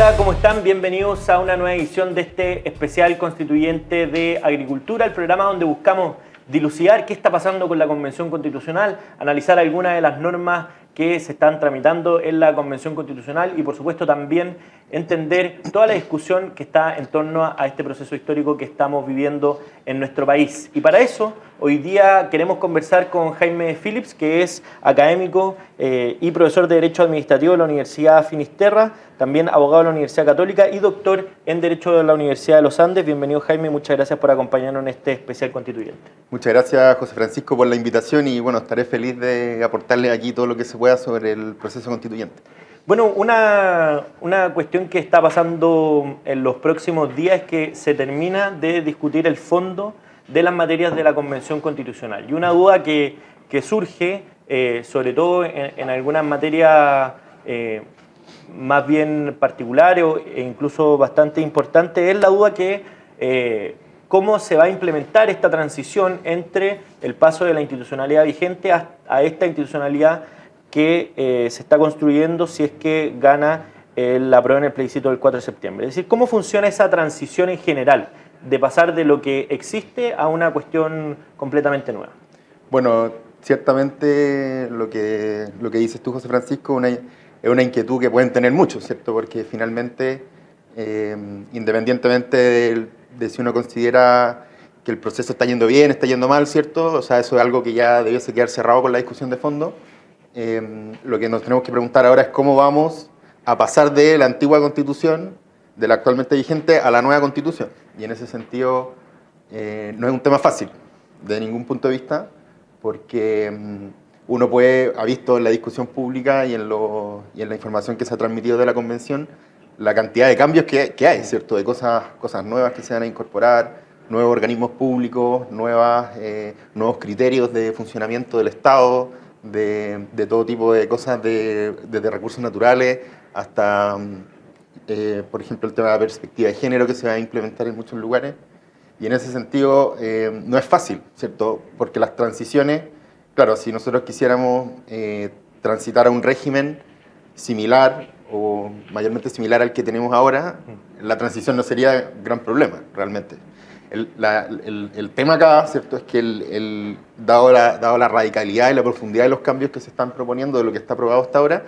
Hola, ¿cómo están? Bienvenidos a una nueva edición de este especial constituyente de Agricultura, el programa donde buscamos dilucidar qué está pasando con la Convención Constitucional, analizar algunas de las normas que se están tramitando en la Convención Constitucional y por supuesto también entender toda la discusión que está en torno a este proceso histórico que estamos viviendo en nuestro país. Y para eso, hoy día queremos conversar con Jaime Phillips, que es académico y profesor de Derecho Administrativo de la Universidad Finisterra, también abogado de la Universidad Católica y doctor en Derecho de la Universidad de los Andes. Bienvenido, Jaime, muchas gracias por acompañarnos en este especial constituyente. Muchas gracias, José Francisco, por la invitación y bueno, estaré feliz de aportarle aquí todo lo que se pueda sobre el proceso constituyente. Bueno, una cuestión que está pasando en los próximos días es que se termina de discutir el fondo de las materias de la Convención Constitucional. Y una duda que surge, sobre todo en algunas materias más bien particulares e incluso bastante importantes, es la duda que cómo se va a implementar esta transición entre el paso de la institucionalidad vigente a esta institucionalidad que se está construyendo si es que gana la prueba en el plebiscito del 4 de septiembre. Es decir, ¿cómo funciona esa transición en general de pasar de lo que existe a una cuestión completamente nueva? Bueno, ciertamente lo que dices tú, José Francisco, es una inquietud que pueden tener muchos, ¿cierto? Porque finalmente, independientemente de si uno considera que el proceso está yendo bien, está yendo mal, ¿cierto? O sea, eso es algo que ya debiese quedar cerrado con la discusión de fondo. Lo que nos tenemos que preguntar ahora es cómo vamos a pasar de la antigua Constitución, de la actualmente vigente, a la nueva Constitución. Y en ese sentido no es un tema fácil, de ningún punto de vista, porque uno ha visto en la discusión pública y en la información que se ha transmitido de la Convención la cantidad de cambios que hay, ¿cierto? De cosas nuevas que se van a incorporar, nuevos organismos públicos, nuevos criterios de funcionamiento del Estado, de todo tipo de cosas, desde recursos naturales hasta, por ejemplo, el tema de la perspectiva de género que se va a implementar en muchos lugares. Y en ese sentido no es fácil, ¿cierto? Porque las transiciones, claro, si nosotros quisiéramos transitar a un régimen similar o mayormente similar al que tenemos ahora, la transición no sería gran problema, realmente. El tema acá, ¿cierto?, es que dado la radicalidad y la profundidad de los cambios que se están proponiendo, de lo que está aprobado hasta ahora,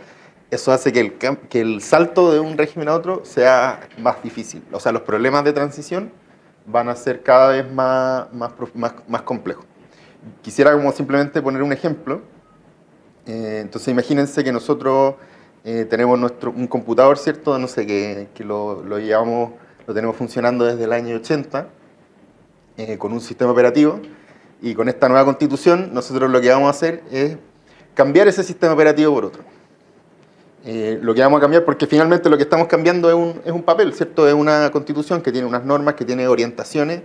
eso hace que el salto de un régimen a otro sea más difícil. O sea, los problemas de transición van a ser cada vez más complejos. Quisiera como simplemente poner un ejemplo. Entonces imagínense que nosotros tenemos un computador, ¿cierto?, no sé, que lo tenemos funcionando desde el año 80, con un sistema operativo, y con esta nueva constitución nosotros lo que vamos a hacer es cambiar ese sistema operativo por otro. Lo que vamos a cambiar, porque finalmente lo que estamos cambiando es un papel, ¿cierto? Es una constitución que tiene unas normas, que tiene orientaciones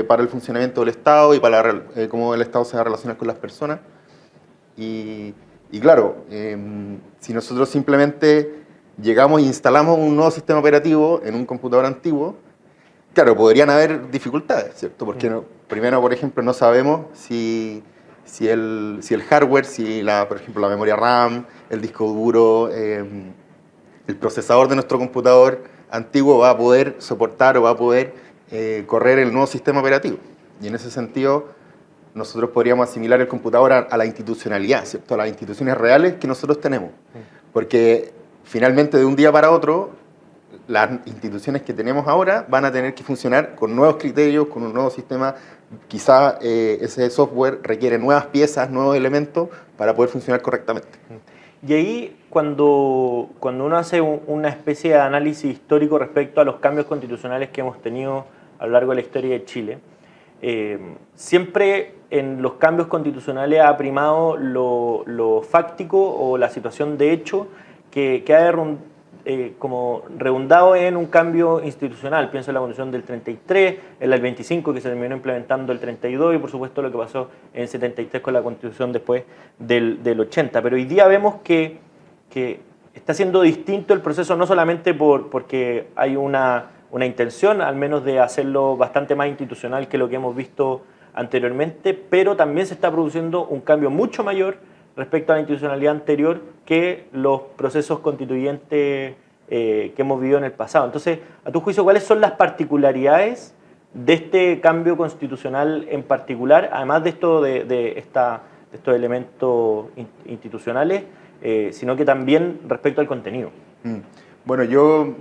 para el funcionamiento del Estado y para cómo el Estado se va a relacionar con las personas. Y claro, si nosotros simplemente llegamos e instalamos un nuevo sistema operativo en un computador antiguo, claro, podrían haber dificultades, ¿cierto? Porque primero, por ejemplo, no sabemos si el hardware, por ejemplo, la memoria RAM, el disco duro, el procesador de nuestro computador antiguo va a poder soportar o va a poder correr el nuevo sistema operativo. Y en ese sentido, nosotros podríamos asimilar el computador a la institucionalidad, ¿cierto? A las instituciones reales que nosotros tenemos. Porque finalmente, de un día para otro, las instituciones que tenemos ahora van a tener que funcionar con nuevos criterios, con un nuevo sistema. Quizá ese software requiere nuevas piezas, nuevos elementos para poder funcionar correctamente. Y ahí, cuando uno hace una especie de análisis histórico respecto a los cambios constitucionales que hemos tenido a lo largo de la historia de Chile, siempre en los cambios constitucionales ha primado lo fáctico o la situación de hecho que ha como redundado en un cambio institucional. Pienso en la Constitución del 33, en la del 25 que se terminó implementando el 32 y por supuesto lo que pasó en el 73 con la Constitución después del 80. Pero hoy día vemos que está siendo distinto el proceso no solamente porque hay una intención al menos de hacerlo bastante más institucional que lo que hemos visto anteriormente, pero también se está produciendo un cambio mucho mayor respecto a la institucionalidad anterior que los procesos constituyentes que hemos vivido en el pasado. Entonces, a tu juicio, ¿cuáles son las particularidades de este cambio constitucional en particular, además de estos elementos institucionales, sino que también respecto al contenido? Bueno, yo,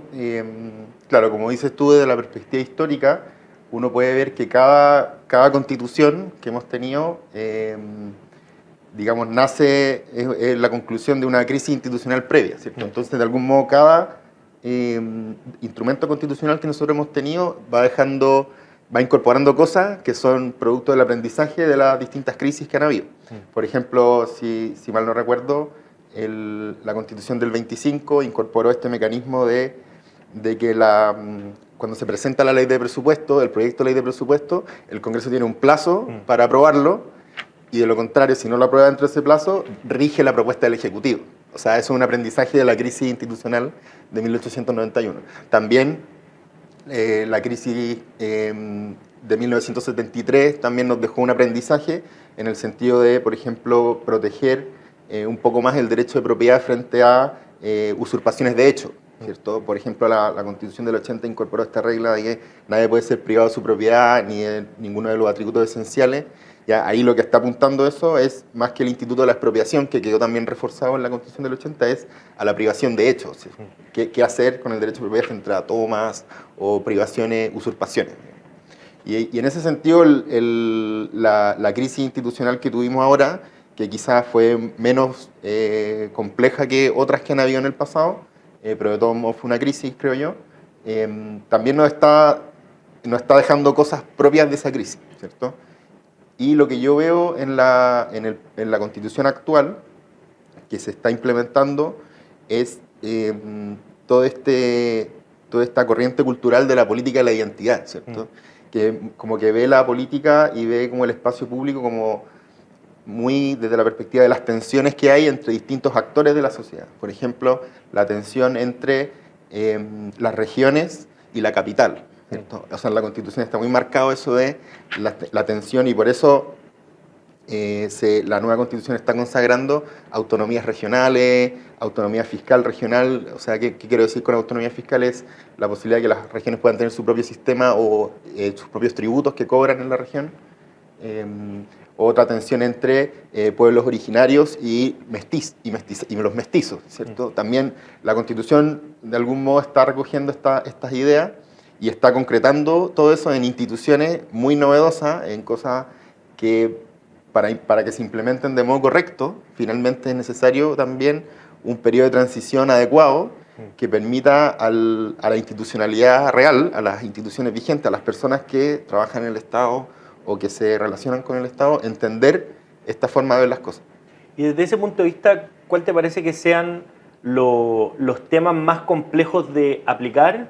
claro, como dices tú, desde la perspectiva histórica, uno puede ver que cada constitución que hemos tenido, digamos, nace, es la conclusión de una crisis institucional previa, ¿cierto? Entonces, de algún modo, cada instrumento constitucional que nosotros hemos tenido va incorporando cosas que son producto del aprendizaje de las distintas crisis que han habido. Por ejemplo, si mal no recuerdo, la Constitución del 25 incorporó este mecanismo de que cuando se presenta la ley de presupuesto, el proyecto de ley de presupuesto, el Congreso tiene un plazo para aprobarlo, y de lo contrario, si no lo aprueba dentro de ese plazo, rige la propuesta del Ejecutivo. O sea, eso es un aprendizaje de la crisis institucional de 1891. También la crisis de 1973 también nos dejó un aprendizaje en el sentido de, por ejemplo, proteger un poco más el derecho de propiedad frente a usurpaciones de hecho, ¿cierto? Por ejemplo, la Constitución del 80 incorporó esta regla de que nadie puede ser privado de su propiedad ni de ninguno de los atributos esenciales. Ya, ahí lo que está apuntando eso es, más que el instituto de la expropiación, que quedó también reforzado en la Constitución del 80, es a la privación de hechos. ¿Sí? ¿Qué hacer con el derecho de propiedad frente a tomas o privaciones, usurpaciones? Y en ese sentido, la crisis institucional que tuvimos ahora, que quizás fue menos compleja que otras que han habido en el pasado, pero de todos modos fue una crisis, creo yo, también nos está dejando cosas propias de esa crisis, ¿cierto? Y lo que yo veo en la Constitución actual, que se está implementando, es toda esta corriente cultural de la política de la identidad, ¿cierto? Que como que ve la política y ve como el espacio público como muy desde la perspectiva de las tensiones que hay entre distintos actores de la sociedad. Por ejemplo, la tensión entre las regiones y la capital, ¿cierto? O sea, en la Constitución está muy marcado eso de la tensión, y por eso la nueva Constitución está consagrando autonomías regionales, autonomía fiscal regional. O sea, ¿qué quiero decir con autonomía fiscal? Es la posibilidad de que las regiones puedan tener su propio sistema o sus propios tributos que cobran en la región. Otra tensión entre pueblos originarios y los mestizos, ¿cierto? También la Constitución de algún modo está recogiendo estas ideas y está concretando todo eso en instituciones muy novedosas, en cosas que para que se implementen de modo correcto, finalmente es necesario también un periodo de transición adecuado que permita a la institucionalidad real, a las instituciones vigentes, a las personas que trabajan en el Estado o que se relacionan con el Estado, entender esta forma de ver las cosas. Y desde ese punto de vista, ¿cuál te parece que sean los temas más complejos de aplicar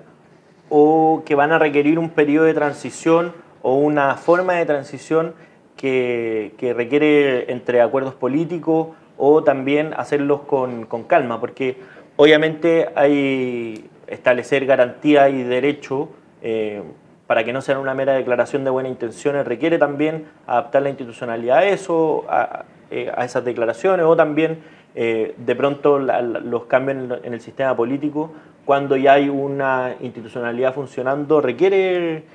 o que van a requerir un periodo de transición o una forma de transición que requiere entre acuerdos políticos o también hacerlos con calma? Porque obviamente hay establecer garantías y derechos para que no sea una mera declaración de buenas intenciones, requiere también adaptar la institucionalidad a eso, a esas declaraciones, o también de pronto los cambios en el sistema político, cuando ya hay una institucionalidad funcionando, requiere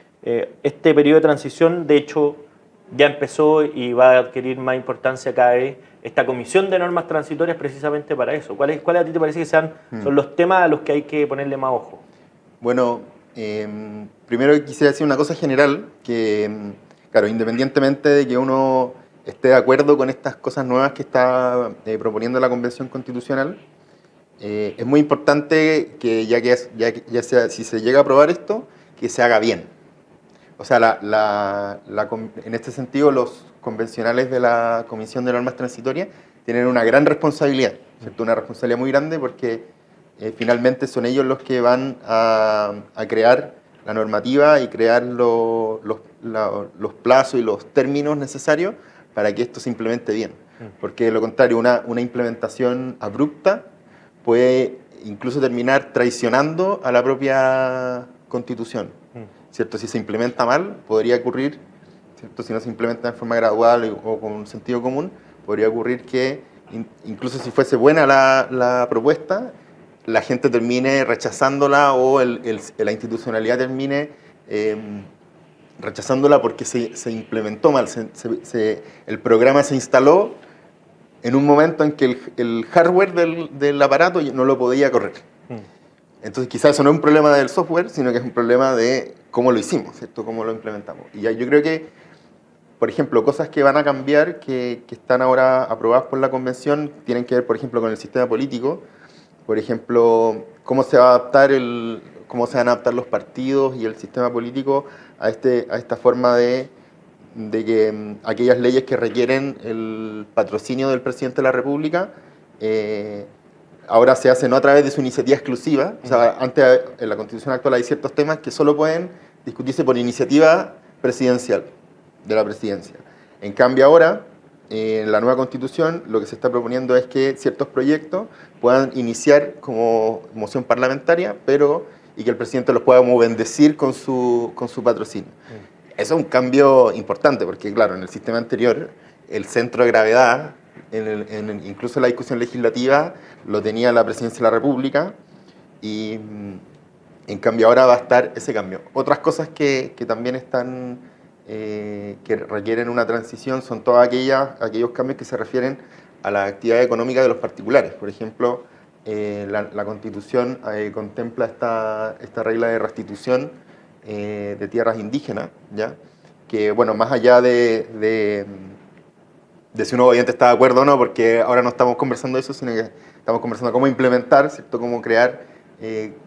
este periodo de transición. De hecho, ya empezó y va a adquirir más importancia cada vez esta comisión de normas transitorias precisamente para eso. ¿Cuáles a ti te parece que son los temas a los que hay que ponerle más ojo? Bueno, primero quisiera decir una cosa general, que, claro, independientemente de que uno esté de acuerdo con estas cosas nuevas que está proponiendo la Convención Constitucional, es muy importante que ya sea, si se llega a aprobar esto, que se haga bien. O sea, en este sentido, los convencionales de la Comisión de Normas Transitorias tienen una gran responsabilidad, ¿cierto? Una responsabilidad muy grande porque finalmente son ellos los que van a crear la normativa y crear los plazos y los términos necesarios para que esto se implemente bien. Porque de lo contrario, una implementación abrupta puede incluso terminar traicionando a la propia Constitución, ¿cierto? Si se implementa mal, podría ocurrir, ¿cierto? Si no se implementa de forma gradual o con sentido común, podría ocurrir que incluso si fuese buena la propuesta, la gente termine rechazándola o la institucionalidad termine rechazándola porque se implementó mal, el programa se instaló en un momento en que el hardware del aparato no lo podía correr. Entonces quizás eso no es un problema del software, sino que es un problema de cómo lo hicimos, ¿cierto? Cómo lo implementamos. Y yo creo que, por ejemplo, cosas que van a cambiar, que están ahora aprobadas por la convención, tienen que ver, por ejemplo, con el sistema político. Por ejemplo, cómo se va a adaptar cómo se van a adaptar los partidos y el sistema político a esta forma de que aquellas leyes que requieren el patrocinio del presidente de la República ahora se hacen no a través de su iniciativa exclusiva. O sea, antes en la Constitución actual hay ciertos temas que solo pueden discutirse por iniciativa presidencial, de la presidencia. En cambio ahora, en la nueva Constitución, lo que se está proponiendo es que ciertos proyectos puedan iniciar como moción parlamentaria, y que el presidente los pueda como bendecir con su patrocinio. Eso es un cambio importante, porque claro, en el sistema anterior, el centro de gravedad, incluso en la discusión legislativa, lo tenía la presidencia de la República, y en cambio ahora va a estar ese cambio. Otras cosas que también están, que requieren una transición, son todos aquellos cambios que se refieren a la actividad económica de los particulares. Por ejemplo, la Constitución contempla esta regla de restitución de tierras indígenas, ¿ya? Que, bueno, más allá de si uno obviamente está de acuerdo o no, porque ahora no estamos conversando de eso, sino que estamos conversando cómo implementar, ¿cierto? Cómo crear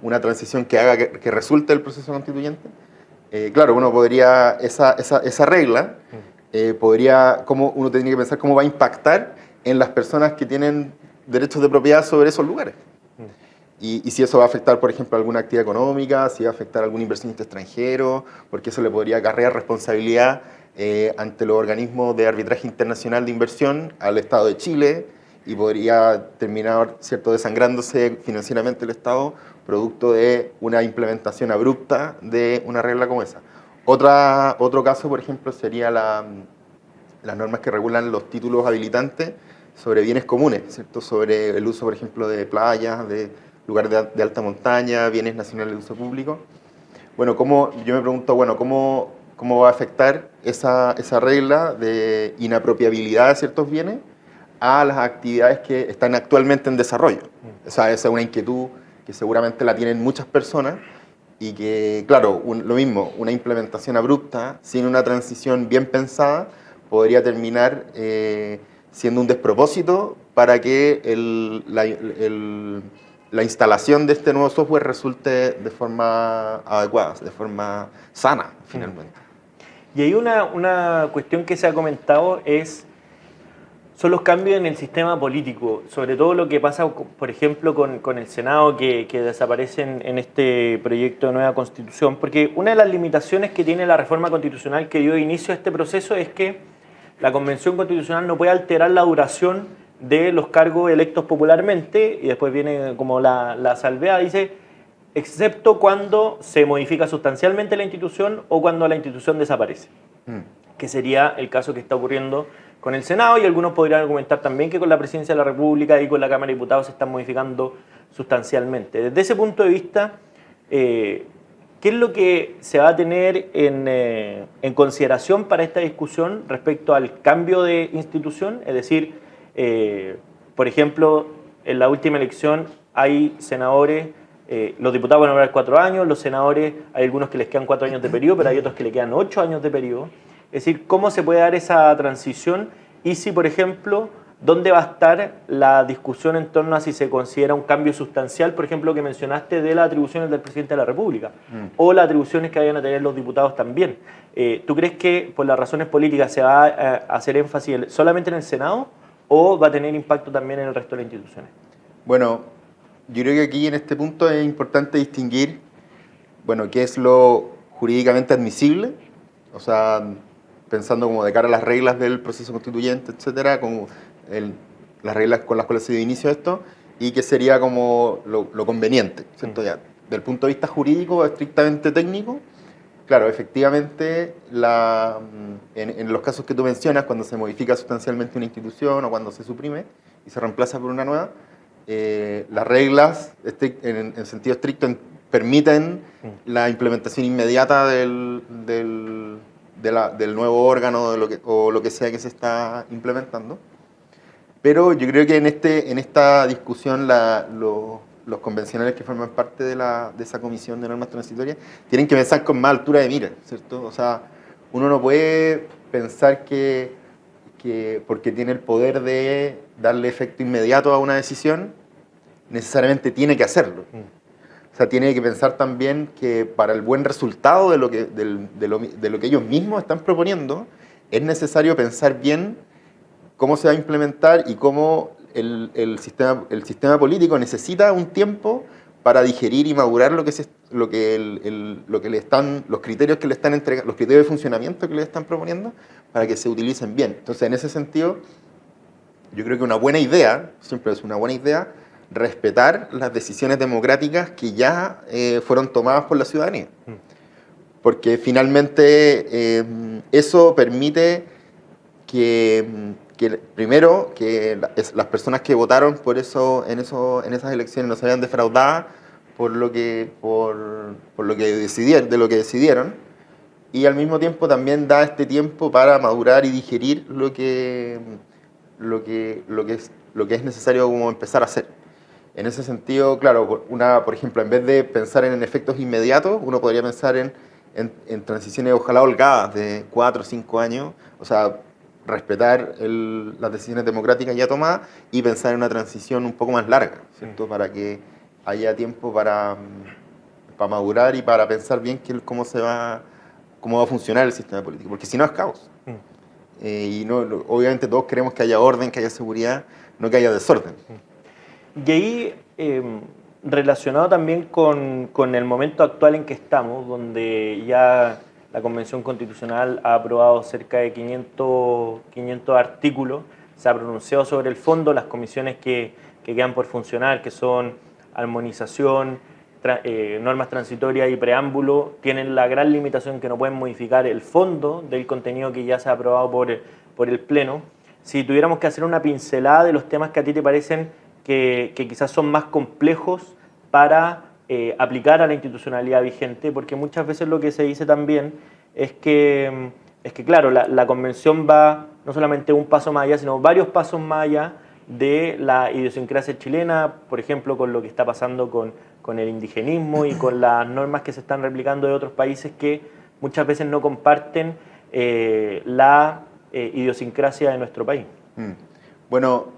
una transición que haga que resulte el proceso constituyente. Claro, uno podría, esa regla, cómo uno tendría que pensar cómo va a impactar en las personas que tienen derechos de propiedad sobre esos lugares. Y si eso va a afectar, por ejemplo, alguna actividad económica, si va a afectar a algún inversionista extranjero, porque eso le podría acarrear responsabilidad ante los organismos de arbitraje internacional de inversión al Estado de Chile, y podría terminar, ¿cierto?, desangrándose financieramente el Estado producto de una implementación abrupta de una regla como esa. Otro caso, por ejemplo, sería las normas que regulan los títulos habilitantes sobre bienes comunes, ¿cierto? Sobre el uso, por ejemplo, de playas, de lugares de alta montaña, bienes nacionales de uso público. Bueno, yo me pregunto, bueno, ¿cómo va a afectar esa regla de inapropiabilidad de ciertos bienes a las actividades que están actualmente en desarrollo? O sea, esa es una inquietud que seguramente la tienen muchas personas y que, claro, lo mismo, una implementación abrupta, sin una transición bien pensada, podría terminar siendo un despropósito para que la instalación de este nuevo software resulte de forma adecuada, de forma sana, finalmente. Y hay una cuestión que se ha comentado, son los cambios en el sistema político, sobre todo lo que pasa, por ejemplo, con el Senado, que desaparece en este proyecto de nueva Constitución, porque una de las limitaciones que tiene la reforma constitucional que dio inicio a este proceso es que la Convención Constitucional no puede alterar la duración de los cargos electos popularmente, y después viene como la salvedad, dice, excepto cuando se modifica sustancialmente la institución o cuando la institución desaparece, que sería el caso que está ocurriendo con el Senado, y algunos podrían argumentar también que con la Presidencia de la República y con la Cámara de Diputados se están modificando sustancialmente. Desde ese punto de vista, ¿qué es lo que se va a tener en consideración para esta discusión respecto al cambio de institución? Es decir, por ejemplo, en la última elección hay senadores, los diputados van a durar 4 años, los senadores hay algunos que les quedan 4 años de periodo, pero hay otros que le quedan 8 años de periodo. Es decir, ¿cómo se puede dar esa transición? Y si, por ejemplo, ¿dónde va a estar la discusión en torno a si se considera un cambio sustancial, por ejemplo, que mencionaste de las atribuciones del presidente de la República, o las atribuciones que vayan a tener los diputados también? ¿Tú crees que por las razones políticas se va a hacer énfasis solamente en el Senado o va a tener impacto también en el resto de las instituciones? Bueno, yo creo que aquí en este punto es importante distinguir, bueno, qué es lo jurídicamente admisible, o sea, pensando como de cara a las reglas del proceso constituyente, etcétera, como las reglas con las cuales se dio inicio a esto, y qué sería como lo conveniente, ¿cierto? Ya, del punto de vista jurídico, estrictamente técnico, claro, efectivamente, en los casos que tú mencionas, cuando se modifica sustancialmente una institución o cuando se suprime y se reemplaza por una nueva, las reglas en sentido estricto permiten la implementación inmediata del nuevo órgano o lo que sea que se está implementando. Pero yo creo que en esta discusión los convencionales que forman parte de esa comisión de normas transitorias tienen que pensar con más altura de mira, ¿cierto? O sea, uno no puede pensar que porque tiene el poder de darle efecto inmediato a una decisión, necesariamente tiene que hacerlo. O sea, tiene que pensar también que para el buen resultado de lo que ellos mismos están proponiendo, es necesario pensar bien cómo se va a implementar y cómo el sistema político necesita un tiempo para digerir y madurar los criterios que le están entregando, los criterios de funcionamiento que le están proponiendo, para que se utilicen bien. Entonces, en ese sentido, yo creo que una buena idea, siempre es una buena idea, respetar las decisiones democráticas que ya fueron tomadas por la ciudadanía. Porque finalmente eso permite primero, que las personas que votaron por eso en esas elecciones no se vean defraudadas por lo que decidieron, y al mismo tiempo también da este tiempo para madurar y digerir lo que es necesario como empezar a hacer. En ese sentido, claro, por ejemplo, en vez de pensar en efectos inmediatos, uno podría pensar en transiciones ojalá holgadas de 4 o 5 años, o sea, respetar las decisiones democráticas ya tomadas y pensar en una transición un poco más larga, ¿cierto? Para que haya tiempo para madurar y para pensar bien cómo va a funcionar el sistema político, porque si no es caos. Y obviamente todos queremos que haya orden, que haya seguridad, no que haya desorden. Y ahí, relacionado también con el momento actual en que estamos, donde ya la Convención Constitucional ha aprobado cerca de 500 artículos, se ha pronunciado sobre el fondo, las comisiones que quedan por funcionar, que son armonización, normas transitorias y preámbulo, tienen la gran limitación que no pueden modificar el fondo del contenido que ya se ha aprobado por el Pleno. Si tuviéramos que hacer una pincelada de los temas que a ti te parecen que quizás son más complejos para aplicar a la institucionalidad vigente, porque muchas veces lo que se dice también es que claro, la Convención va no solamente un paso más allá, sino varios pasos más allá de la idiosincrasia chilena, por ejemplo, con lo que está pasando con el indigenismo y con las normas que se están replicando de otros países que muchas veces no comparten la idiosincrasia de nuestro país. Bueno,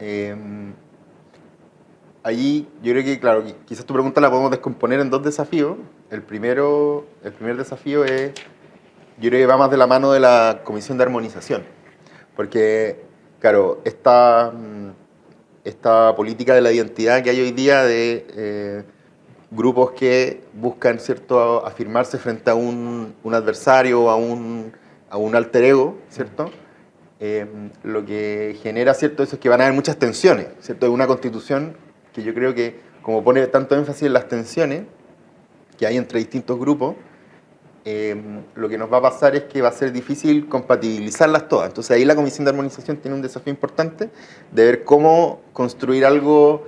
allí yo creo que, claro, quizás tu pregunta la podemos descomponer en dos desafíos. El primer desafío es, yo creo que va más de la mano de la Comisión de Armonización, porque, claro, esta política de la identidad que hay hoy día de grupos que buscan, ¿cierto?, afirmarse frente a un adversario o a un alter ego, ¿cierto?, lo que genera, ¿cierto?, eso es que van a haber muchas tensiones, ¿cierto? Es una constitución que yo creo que, como pone tanto énfasis en las tensiones que hay entre distintos grupos, lo que nos va a pasar es que va a ser difícil compatibilizarlas todas. Entonces ahí la Comisión de Armonización tiene un desafío importante de ver cómo construir algo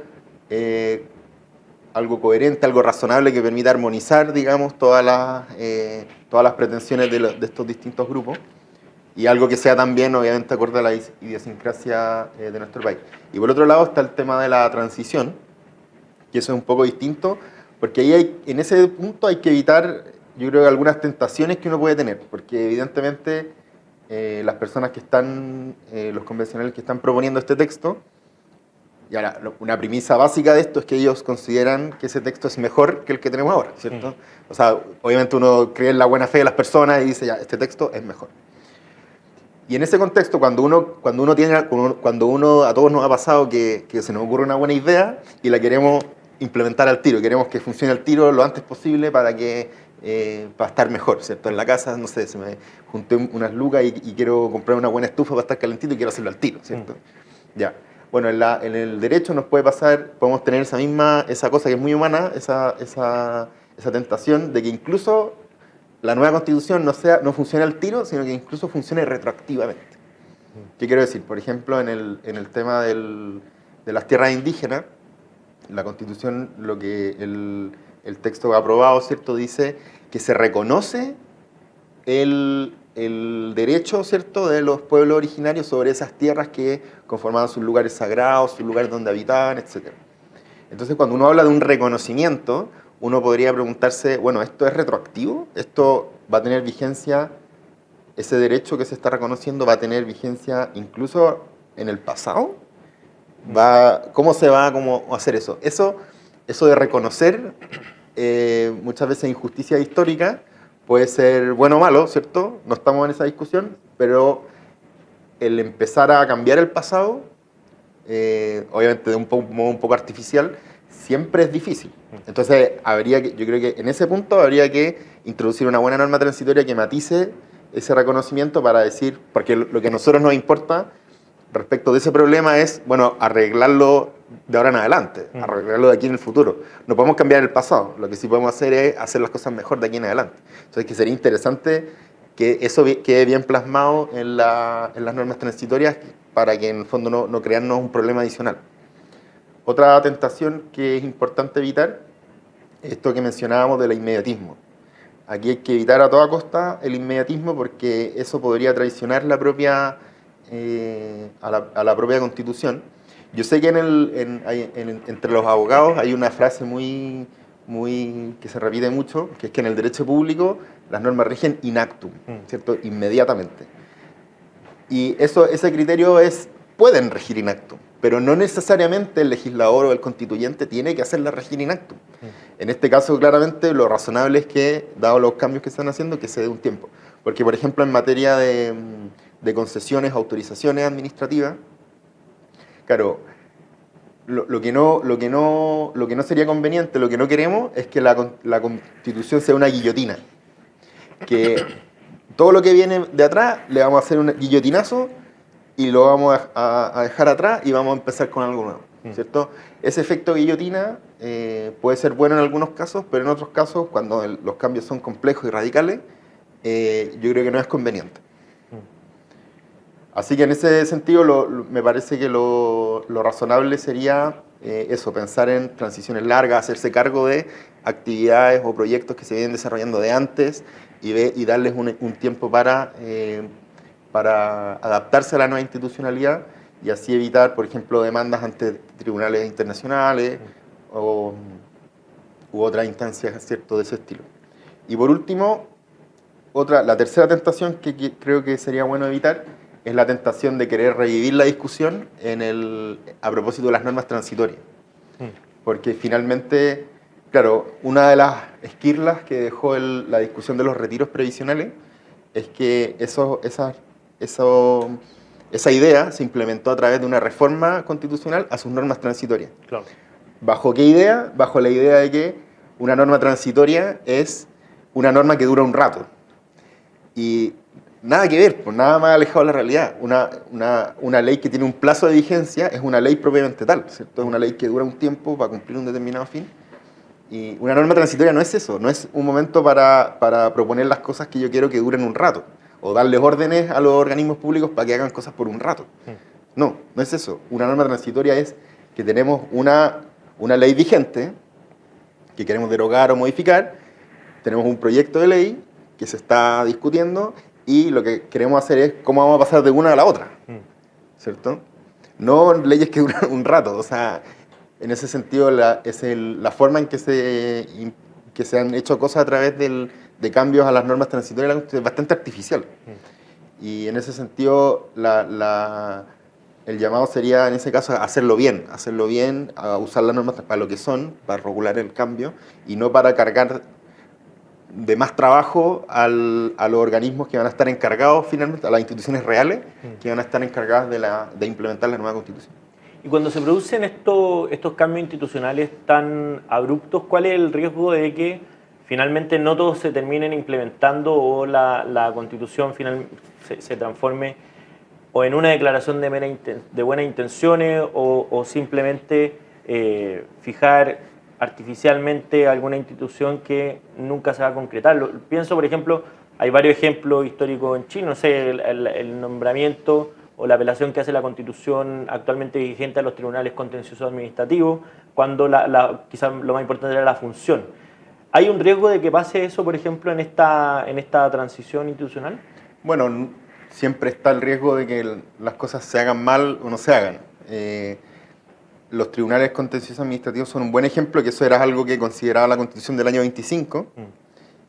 coherente, algo razonable que permita armonizar, digamos, todas las pretensiones de estos distintos grupos, y algo que sea también, obviamente, acorde a la idiosincrasia de nuestro país. Y por otro lado está el tema de la transición, que eso es un poco distinto, porque ahí en ese punto hay que evitar, yo creo, algunas tentaciones que uno puede tener, porque evidentemente las personas que están, los convencionales que están proponiendo este texto, y ahora, una premisa básica de esto es que ellos consideran que ese texto es mejor que el que tenemos ahora, ¿cierto? O sea, obviamente uno cree en la buena fe de las personas y dice, ya, este texto es mejor. Y en ese contexto, cuando a todos nos ha pasado que se nos ocurre una buena idea y la queremos implementar al tiro, queremos que funcione al tiro lo antes posible para estar mejor, ¿cierto? En la casa, no sé, se me junté unas lucas y quiero comprar una buena estufa para estar calentito y quiero hacerlo al tiro, ¿cierto? Ya. Bueno, en el derecho nos puede pasar, podemos tener esa cosa que es muy humana, esa tentación de que incluso la nueva constitución no funcione al tiro, sino que incluso funcione retroactivamente. ¿Qué quiero decir? Por ejemplo, en el tema de las tierras indígenas, la Constitución, lo que el texto aprobado, ¿cierto?, dice que se reconoce el derecho, ¿cierto?, de los pueblos originarios sobre esas tierras que conformaban sus lugares sagrados, sus lugares donde habitaban, etc. Entonces, cuando uno habla de un reconocimiento, uno podría preguntarse, bueno, ¿esto es retroactivo? ¿Esto va a tener vigencia, ese derecho que se está reconociendo va a tener vigencia incluso en el pasado? ¿Cómo se va a hacer eso? Eso de reconocer muchas veces injusticia histórica puede ser bueno o malo, ¿cierto? No estamos en esa discusión, pero el empezar a cambiar el pasado, obviamente de un modo un poco artificial, siempre es difícil. Entonces, yo creo que en ese punto habría que introducir una buena norma transitoria que matice ese reconocimiento para decir, porque lo que a nosotros nos importa respecto de ese problema es, bueno, arreglarlo de ahora en adelante, arreglarlo de aquí en el futuro. No podemos cambiar el pasado, lo que sí podemos hacer es hacer las cosas mejor de aquí en adelante. Entonces, que sería interesante que eso quede bien plasmado en las normas transitorias para que en el fondo no crearnos un problema adicional. Otra tentación que es importante evitar es esto que mencionábamos del inmediatismo. Aquí hay que evitar a toda costa el inmediatismo porque eso podría traicionar a la propia Constitución. Yo sé que entre los abogados hay una frase que se repite mucho, que es que en el derecho público las normas rigen in actum, ¿cierto? Inmediatamente. Y ese criterio pueden regir in actum, pero no necesariamente el legislador o el constituyente tiene que hacerla regir in actum. En este caso, claramente, lo razonable es que, dado los cambios que están haciendo, que se dé un tiempo. Porque, por ejemplo, en materia de concesiones, autorizaciones administrativas, claro, lo que no sería conveniente, lo que no queremos, es que la Constitución sea una guillotina. Que todo lo que viene de atrás le vamos a hacer un guillotinazo y lo vamos a dejar atrás y vamos a empezar con algo nuevo, ¿cierto? Ese efecto guillotina puede ser bueno en algunos casos, pero en otros casos, cuando los cambios son complejos y radicales, yo creo que no es conveniente. Así que en ese sentido me parece que lo razonable sería eso, pensar en transiciones largas, hacerse cargo de actividades o proyectos que se vienen desarrollando de antes y darles un tiempo para adaptarse a la nueva institucionalidad y así evitar, por ejemplo, demandas ante tribunales internacionales u otras instancias, ¿cierto?, de ese estilo. Y por último, la tercera tentación que creo que sería bueno evitar es la tentación de querer revivir la discusión a propósito de las normas transitorias. Porque finalmente, claro, una de las esquirlas que dejó la discusión de los retiros previsionales es que esa idea se implementó a través de una reforma constitucional a sus normas transitorias. Claro. ¿Bajo qué idea? Bajo la idea de que una norma transitoria es una norma que dura un rato. Y nada que ver, pues nada más alejado de la realidad. Una ley que tiene un plazo de vigencia es una ley propiamente tal, ¿cierto? Es una ley que dura un tiempo para cumplir un determinado fin. Y una norma transitoria no es eso, no es un momento para proponer las cosas que yo quiero que duren un rato, o darles órdenes a los organismos públicos para que hagan cosas por un rato. No es eso. Una norma transitoria es que tenemos una ley vigente que queremos derogar o modificar, tenemos un proyecto de ley que se está discutiendo y lo que queremos hacer es cómo vamos a pasar de una a la otra, ¿cierto? No leyes que duran un rato, o sea, en ese sentido la forma en que se han hecho cosas a través de cambios a las normas transitorias es bastante artificial. Y en ese sentido el llamado sería en ese caso hacerlo bien, a usar las normas para lo que son, para regular el cambio y no para cargar de más trabajo a los organismos que van a estar encargados finalmente, a las instituciones reales que van a estar encargadas de implementar la nueva Constitución. Y cuando se producen estos cambios institucionales tan abruptos, ¿cuál es el riesgo de que finalmente no todos se terminen implementando o la Constitución final se transforme o en una declaración de buenas intenciones o simplemente fijar artificialmente alguna institución que nunca se va a concretar? Pienso, por ejemplo, hay varios ejemplos históricos en Chile, no sé, el nombramiento o la apelación que hace la Constitución actualmente vigente a los tribunales contenciosos administrativos, cuando quizás lo más importante era la función. ¿Hay un riesgo de que pase eso, por ejemplo, en esta transición institucional? Bueno, siempre está el riesgo de que las cosas se hagan mal o no se hagan. Los tribunales contenciosos administrativos son un buen ejemplo, que eso era algo que consideraba la Constitución del año 25,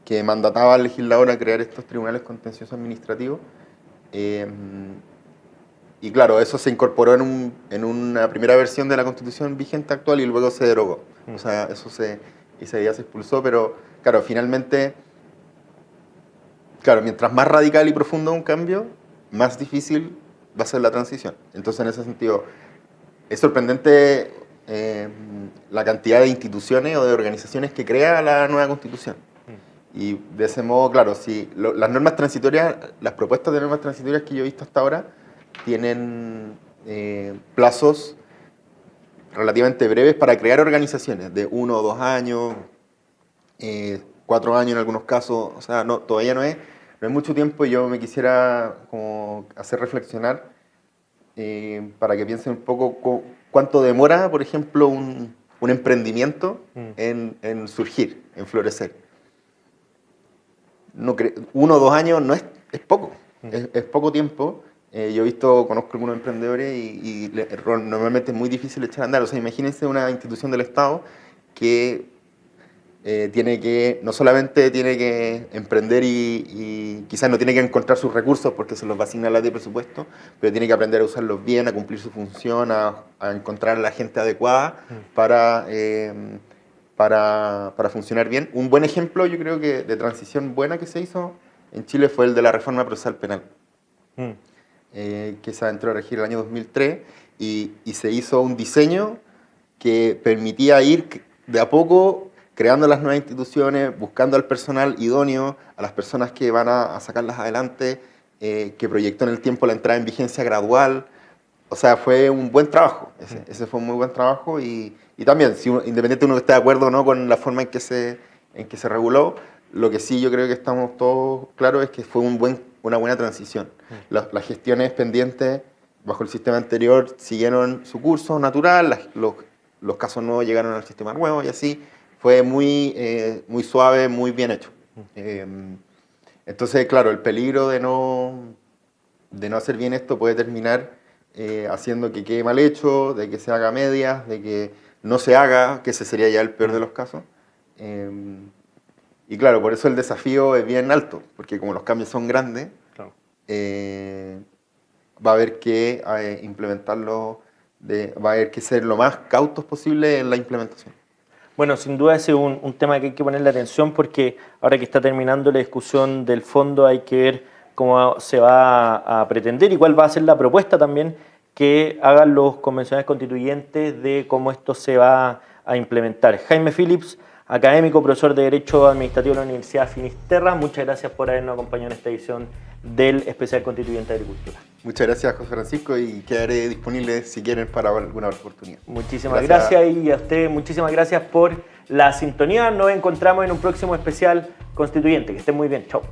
que mandataba al legislador a crear estos tribunales contenciosos administrativos. Y claro, eso se incorporó en una primera versión de la Constitución vigente actual y luego se derogó. O sea, esa idea se expulsó, pero claro, finalmente, mientras más radical y profundo un cambio, más difícil va a ser la transición. Entonces, en ese sentido, es sorprendente la cantidad de instituciones o de organizaciones que crea la nueva Constitución. Y de ese modo, claro, si las normas transitorias, las propuestas de normas transitorias que yo he visto hasta ahora, tienen plazos relativamente breves para crear organizaciones, de 1 o 2 años, 4 años en algunos casos, o sea, no, todavía no es mucho tiempo, y yo me quisiera como hacer reflexionar para que piensen un poco cuánto demora, por ejemplo, un emprendimiento en surgir, en florecer. 1 o 2 años no es poco, es poco tiempo. Yo conozco algunos emprendedores y normalmente es muy difícil echar a andar. O sea, imagínense una institución del Estado que no solamente tiene que emprender y quizás no tiene que encontrar sus recursos porque se los va a asignar la ley de presupuesto, pero tiene que aprender a usarlos bien, a cumplir su función, a encontrar a la gente adecuada para funcionar bien. Un buen ejemplo, yo creo que de transición buena que se hizo en Chile fue el de la reforma procesal penal. Que se entró a regir el año 2003 y se hizo un diseño que permitía ir de a poco creando las nuevas instituciones, buscando al personal idóneo, a las personas que van a sacarlas adelante, que proyectó en el tiempo la entrada en vigencia gradual. O sea, fue un buen trabajo, ese fue un muy buen trabajo y también, independiente de uno que esté de acuerdo o no con la forma en que se reguló, lo que sí yo creo que estamos todos claros es que fue una buena transición. Las gestiones pendientes bajo el sistema anterior siguieron su curso natural, los casos nuevos llegaron al sistema nuevo y así fue muy suave, muy bien hecho. Entonces, claro, el peligro de no hacer bien esto puede terminar haciendo que quede mal hecho, de que se haga a medias, de que no se haga, que ese sería ya el peor de los casos. Y claro, por eso el desafío es bien alto, porque como los cambios son grandes, claro, va a haber que implementarlo, va a haber que ser lo más cautos posible en la implementación. Bueno, sin duda ese es un tema que hay que ponerle atención porque ahora que está terminando la discusión del fondo hay que ver cómo se va a pretender y cuál va a ser la propuesta también que hagan los convencionales constituyentes de cómo esto se va a implementar. Jaime Phillips, académico, profesor de Derecho Administrativo de la Universidad Finisterra, muchas gracias por habernos acompañado en esta edición del Especial Constituyente de Agricultura. Muchas gracias, José Francisco, y quedaré disponible si quieren para alguna oportunidad. Muchísimas gracias y a usted muchísimas gracias por la sintonía. Nos encontramos en un próximo Especial Constituyente. Que estén muy bien. Chao.